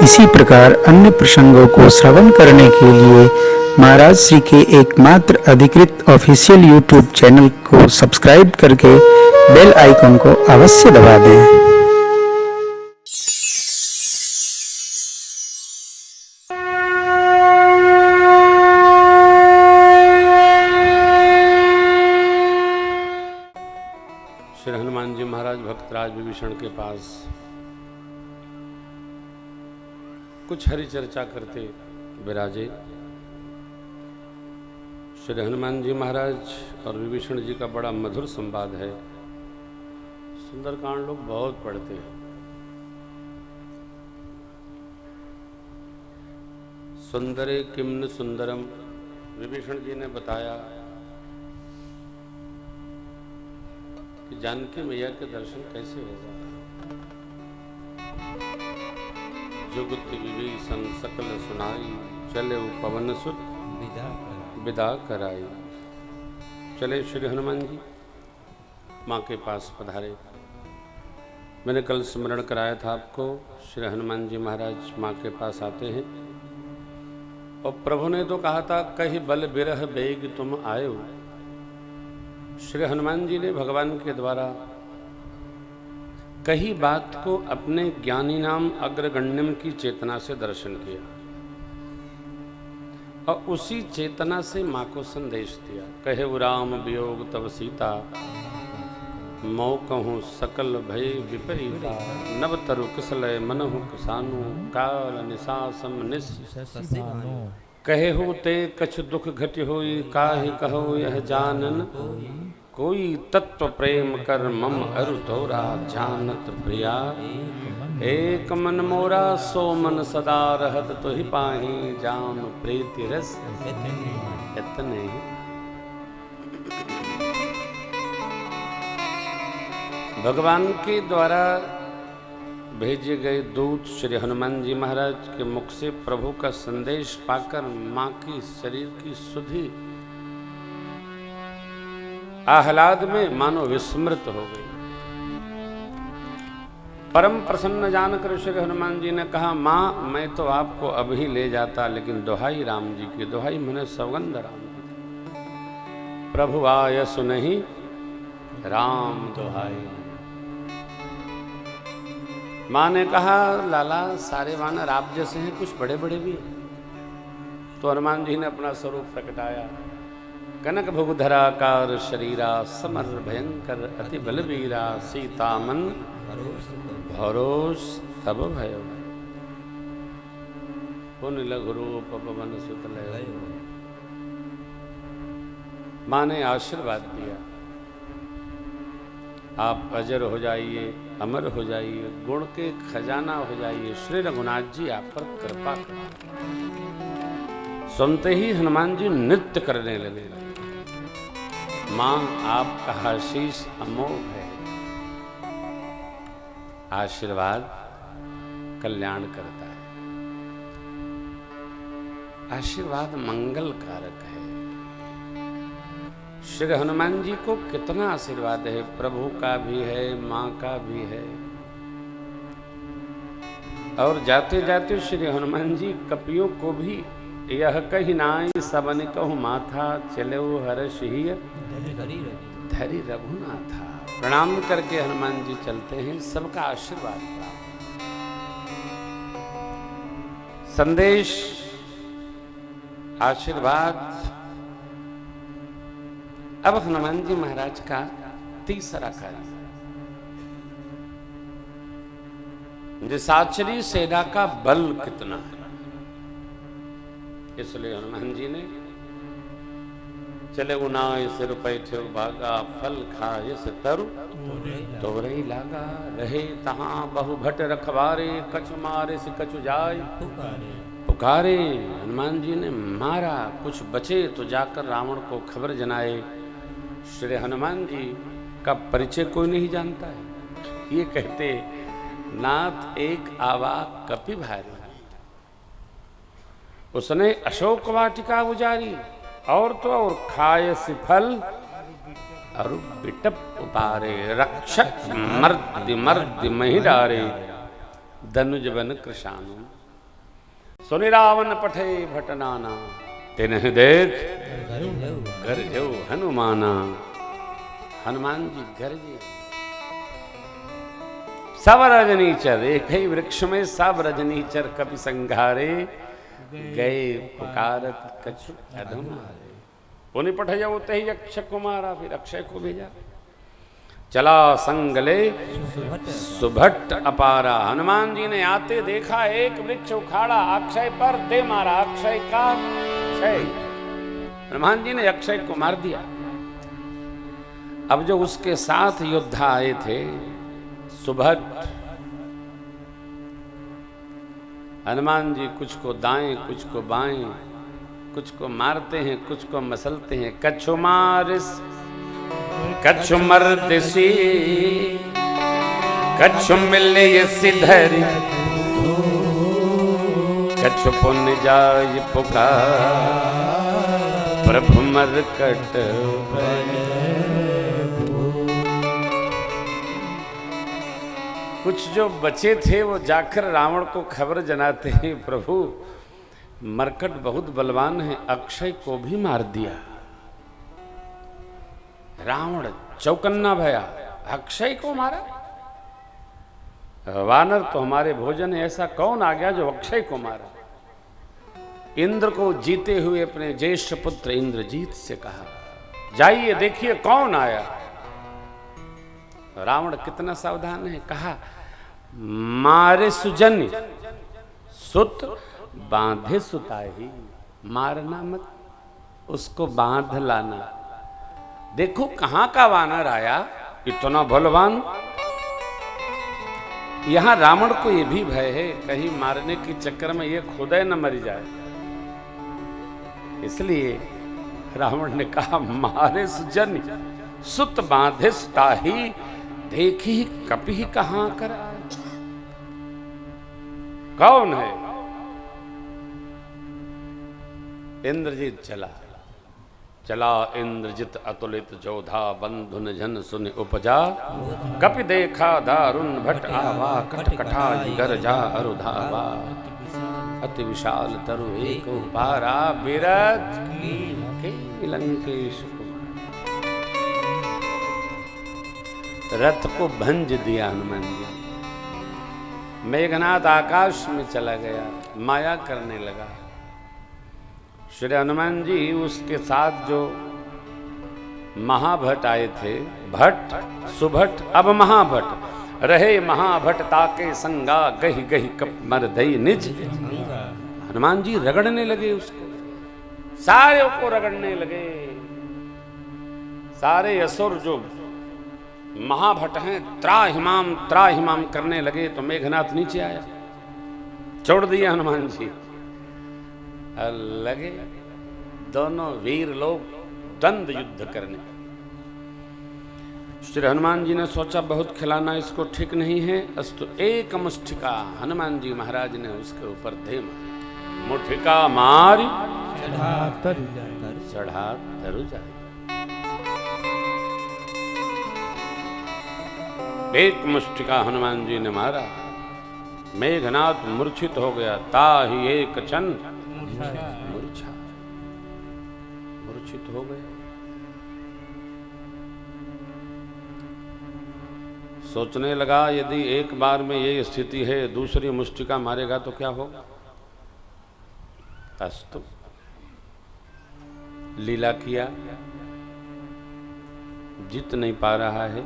इसी प्रकार अन्य प्रसंगों को श्रवण करने के लिए महाराज श्री के एकमात्र अधिकृत ऑफिशियल यूट्यूब चैनल को सब्सक्राइब करके बेल आइकन को अवश्य दबा दें। श्री हनुमान जी महाराज भक्तराज विभीषण के पास कुछ हरि चर्चा करते विराजे। श्री हनुमान जी महाराज और विभीषण जी का बड़ा मधुर संवाद है। सुंदरकांड लोग बहुत पढ़ते हैं। सुंदरे किम्न सुंदरम, विभीषण जी ने बताया कि जानकी मैया के दर्शन कैसे होगा। जुगत विभीषण सकल सुनाई, चले वो पवन सुत विदा कराई। चले श्री हनुमान जी माँ के पास पधारे। मैंने कल स्मरण कराया था आपको, श्री हनुमान जी महाराज माँ के पास आते हैं और प्रभु ने तो कहा था कहीं बल बिरह बेग तुम आयो। श्री हनुमान जी ने भगवान के द्वारा कही बात को अपने ज्ञानी नाम अग्रगण्यम की चेतना से दर्शन किया और उसी चेतना से माँ को संदेश दिया। कहे वो राम वियोग तब सीता, मौ कहूँ सकल भय विपरीता। नव तरु किसलय मनहु किसानु, काल निशासम निस कहे हो ते कछ दुख घट होई, काहे कहो यह जानन कोई। तत्व प्रेम कर मम अरु तोरा, जानत प्रिया एक मन मोरा। सो मन सदा रहत तो ही पाही, जान प्रीति रस इतने ही। भगवान के द्वारा भेजे गए दूत श्री हनुमान जी महाराज के मुख से प्रभु का संदेश पाकर माँ की शरीर की सुधि आह्लाद में मानो विस्मृत हो गई। परम प्रसन्न जानकर श्री हनुमान जी ने कहा, माँ मैं तो आपको अभी ले जाता, लेकिन दुहाई राम जी की, दुहाई मैंने सौगंध राम जी। प्रभु आय सुनहि राम दुहाई। माँ ने कहा, लाला सारे वानर आप जैसे हैं, कुछ बड़े बड़े भी हैं। तो हनुमान जी ने अपना स्वरूप प्रकटाया। कनक भुगधराकार शरीरा, समर भयंकर अति बलवीरा। सीतामन भरोस तब भयो, पुन लघु रूप पवन सुत लयो। माँ ने आशीर्वाद दिया, आप अजर हो जाइए, अमर हो जाइए, गुण के खजाना हो जाइए। श्री रघुनाथ जी आप पर कृपा करें। सुनते ही हनुमान जी नृत्य करने लगे। मां आपका आशीष अमोघ है। आशीर्वाद कल्याण करता है, आशीर्वाद मंगल कारक है। श्री हनुमान जी को कितना आशीर्वाद है, प्रभु का भी है, माँ का भी है। और जाते जाते श्री हनुमान जी कपियों को भी यह कही नाई, सबन कहु माथा, चले हर्ष ही धरि रघुनाथा। प्रणाम करके हनुमान जी चलते हैं, सबका आशीर्वाद प्राप्त। संदेश, आशीर्वाद। अब हनुमान जी महाराज का तीसरा कार्य, निशाचरी सेना का बल कितना है, इसलिए हनुमान जी ने चले उनाय सिर पैठे भागा, फल खाए से तरु तोरई लागा। रहे तहां बहु भट रखवारे, कछु मारे से कछु जाय पुकारे। हनुमान जी ने मारा, कुछ बचे तो जाकर रावण को खबर जनाए। श्री हनुमान जी का परिचय कोई नहीं जानता है। ये कहते, नाथ एक आवा कपि भारी, उसने अशोक वाटिका उजारी। और तो और खाए सिफल और बिटप उतारे, रक्षक मर्द मर्द मही डारे, धनुज बन कृशानु। सुनि रावण पठे भटनाना, तिन्ह देख गरजो हनुमाना। हनुमान जी गरजे। सब रजनीचर, एक ही वृक्ष में सब रजनीचर कपि संघारे, गए पुकारत कछु अधम हारे। पुनि पठयउ तहि अक्षय कुमारा, फिर अक्षय को भेजा। चला संगले सुभट अपारा। हनुमान जी ने आते देखा एक वृक्ष उखाड़ा, अक्षय पर दे मारा, अक्षय का क्षय। हनुमान जी ने अक्षय को मार दिया। अब जो उसके साथ योद्धा आए थे सुभट, हनुमान जी कुछ को दाएं कुछ को बाएं, कुछ को मारते हैं कुछ को मसलते हैं। कछु मारिस कछु मर्दिसी, कछु मिले सिधरी, कछु पुण्य जाय पुकार, प्रभु मरकट। कुछ जो बचे थे वो जाकर रावण को खबर जनाते हैं, प्रभु मरकट बहुत बलवान है, अक्षय को भी मार दिया। रावण चौकन्ना भया, अक्षय को मारा? वानर तो हमारे भोजन है, ऐसा कौन आ गया जो अक्षय को मारा? इंद्र को जीते हुए अपने ज्येष्ठ पुत्र इंद्रजीत से कहा, जाइए देखिए कौन आया। रावण कितना सावधान है। कहा, मारे सुजन सुत बांधे सुताही। मारना मत, उसको बांध लाना। देखो कहां का वानर आया, इतना बलवान। यहां रावण को यह भी भय है कहीं मारने के चक्कर में ये खुद न मर जाए, इसलिए रावण ने कहा, मारे सुजन सुत बांधे सुताही, देखी कपि कहां कर आए। कौन है? इंद्रजीत चला। चला इंद्रजित अतुलित जोधा, बंधु निधन सुन उपजा। कपि देखा दारुण भट आवा, कटकटा गरजा अरुधावा। अति विशाल तरु एक पारा, बिरज के लंकेश कुमार। रथ को भंज दिया हनुमान जी। मेघनाथ आकाश में चला गया, माया करने लगा। श्री हनुमान जी उसके साथ जो महाभट आए थे, भट्ट सुभट अब महाभट रहे। महाभट ताके संगा, गही गही कप मर दई निज। हनुमान जी रगड़ने लगे उसको, सारे को रगड़ने लगे। सारे असुर जो महाभट हैं त्राहिमाम करने लगे। तो मेघनाथ नीचे आया, छोड़ दिया हनुमान जी। लगे दोनों वीर लोग द्वंद युद्ध करने। श्री हनुमान जी ने सोचा बहुत खिलाना इसको ठीक नहीं है, अस्तु एक मुष्टिका हनुमान जी महाराज ने उसके ऊपर दे मारी। मुठिका मारी चढ़ा तरु जाए। एक मुष्टिका हनुमान जी ने मारा, मेघनाथ मूर्छित हो गया। ताहि एक क्षण मूर्छित हो गए। सोचने लगा, यदि एक बार में ये स्थिति है, दूसरी मुष्टिका मारेगा तो क्या होगा। अस्तु लीला किया, जीत नहीं पा रहा है।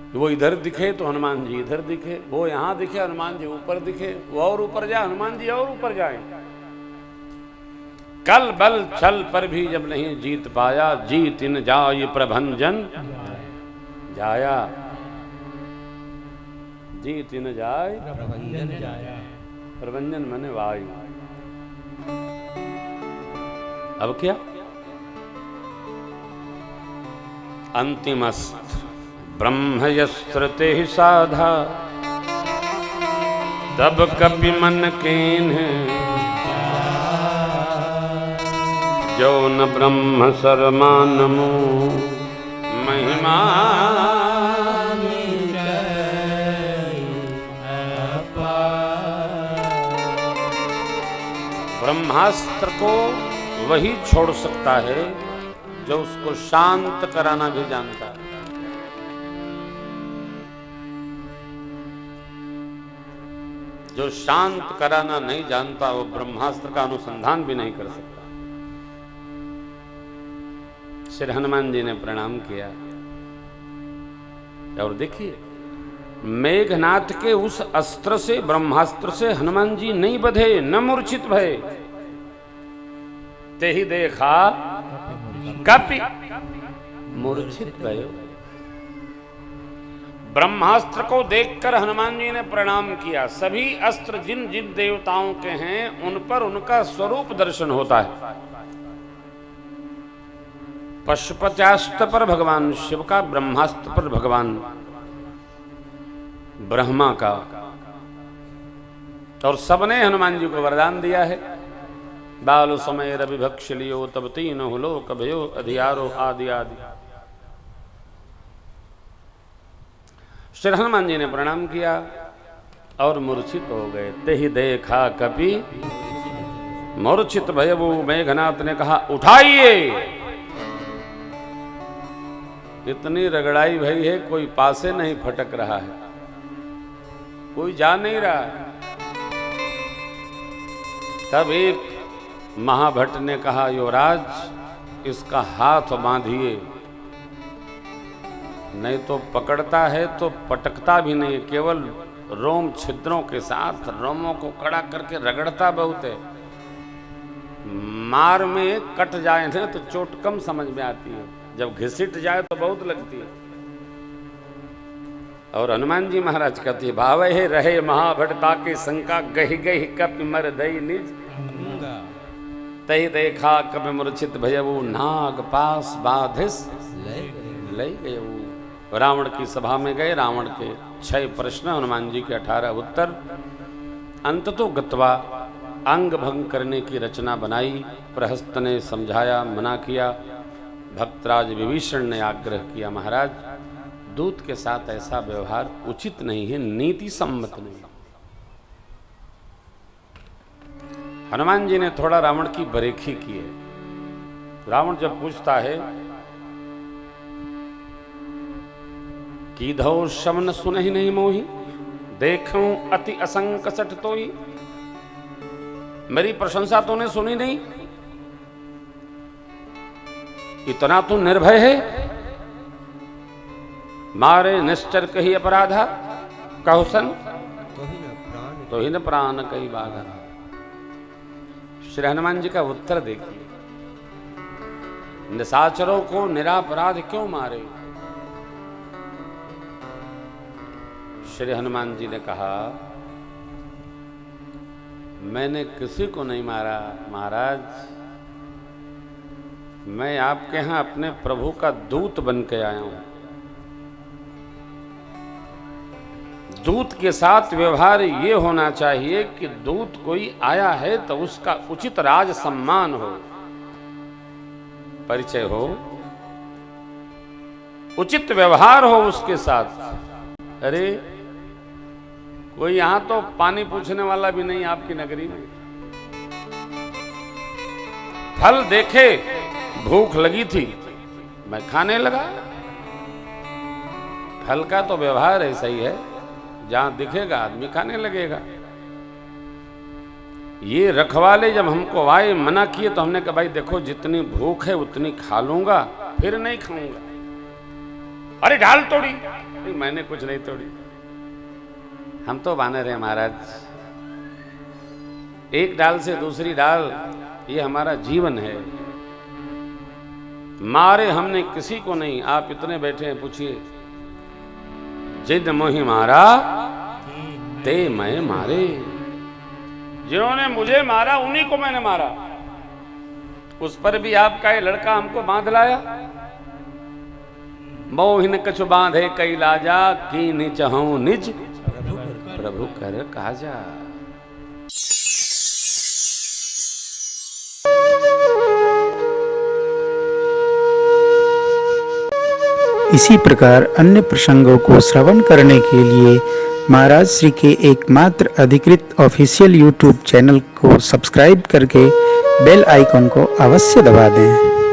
वो इधर दिखे तो हनुमान जी इधर दिखे, वो यहां दिखे हनुमान जी ऊपर दिखे, वो और ऊपर जाए हनुमान जी और ऊपर जाए। कल बल छल पर भी जब नहीं जीत पाया, जीत इन जाय प्रभंजन जाया। जीत इन जाय प्रभंजन मने वायु। अब क्या? अंतिम अस्त्र ब्रह्मयस्त्रते साधा, तब कपि मन कीन जो न ब्रह्म शर्मानमु महिमा। ब्रह्मास्त्र को वही छोड़ सकता है जो उसको शांत कराना भी जानता है। जो शांत कराना नहीं जानता वो ब्रह्मास्त्र का अनुसंधान भी नहीं कर सकता। श्री हनुमान जी ने प्रणाम किया और देखिए मेघनाथ के उस अस्त्र से, ब्रह्मास्त्र से हनुमान जी नहीं बधे, न मूर्छित भये। ते ही देखा कपि मूर्छित भयो। ब्रह्मास्त्र को देखकर हनुमान जी ने प्रणाम किया। सभी अस्त्र जिन जिन देवताओं के हैं उन पर उनका स्वरूप दर्शन होता है। पशुपत्यास्त्र पर भगवान शिव का, ब्रह्मास्त्र पर भगवान ब्रह्मा का, और सबने हनुमान जी को वरदान दिया है। बाल समय रविभक्ष लियो तब तीन लोक भयो अधियारो आदि आदि। श्री हनुमान जी ने प्रणाम किया और मूर्छित हो गए। ते ही देखा कपि मूर्छित भय। वो मेघनाथ ने कहा उठाइए। इतनी रगड़ाई भई है, कोई पासे नहीं फटक रहा है, कोई जा नहीं रहा है। तब एक महाभट्ट ने कहा युवराज इसका हाथ बांधिए, नहीं तो पकड़ता है तो पटकता भी नहीं, केवल रोम छिद्रों के साथ रोमों को कड़ा करके रगड़ता बहुत है। मार में कट जाए ना तो चोट कम समझ में आती है, जब घिसिट जाए तो बहुत लगती है। और हनुमान जी महाराज कहते भावे रहे महाभट्टा के शंका गही गही कपि मर दई निज। तही देखा कपि मूर्छित भयऊ नाग पास बाधिस ले गए। रावण की सभा में गए। रावण के 6 प्रश्न, हनुमान जी के 18 उत्तर। अंततो गत्वा अंग भंग करने की रचना बनाई। प्रहस्त ने समझाया, मना किया। भक्तराज विभीषण ने आग्रह किया महाराज दूत के साथ ऐसा व्यवहार उचित नहीं है, नीति सम्मत नहीं। हनुमान जी ने थोड़ा रावण की बरेखी की है। रावण जब पूछता है कीधौ शमन सुनहि नहीं मोही, देखूं अति असंक सठ तोही। मेरी प्रशंसा तूने सुनी नहीं, इतना तू निर्भय है। मारे निश्चर कही अपराधा, कहो सन तो ही न प्राण कही बाधा। श्री हनुमान जी का उत्तर देखिए, निशाचरों को निरापराध क्यों मारे। श्री हनुमान जी ने कहा मैंने किसी को नहीं मारा महाराज, मैं आपके यहां अपने प्रभु का दूत बन के आया हूं। दूत के साथ व्यवहार ये होना चाहिए कि दूत कोई आया है तो उसका उचित राज सम्मान हो, परिचय हो, उचित व्यवहार हो उसके साथ। अरे कोई यहां तो पानी पूछने वाला भी नहीं आपकी नगरी में। फल देखे, भूख लगी थी, मैं खाने लगा। फल का तो व्यवहार ऐसा ही है, जहां दिखेगा आदमी खाने लगेगा। ये रखवाले जब हमको आए, मना किए, तो हमने कहा भाई देखो जितनी भूख है उतनी खा लूंगा, फिर नहीं खाऊंगा। अरे ढाल तोड़ी, नहीं मैंने कुछ नहीं तोड़ी, हम तो बानर हैं महाराज। एक डाल से दूसरी डाल ये हमारा जीवन है। मारे हमने किसी को नहीं, आप इतने बैठे हैं, पूछिए जिन मोहि मारा ते मैं मारे। जिन्होंने मुझे मारा उन्हीं को मैंने मारा। उस पर भी आपका ये लड़का हमको बांध लाया। मोहिन कछु बांधे कई लाजा, की नि चहूं निज प्रभु कर काजा। इसी प्रकार अन्य प्रसंगों को श्रवण करने के लिए महाराज श्री के एकमात्र अधिकृत ऑफिशियल यूट्यूब चैनल को सब्सक्राइब करके बेल आइकन को अवश्य दबा दें।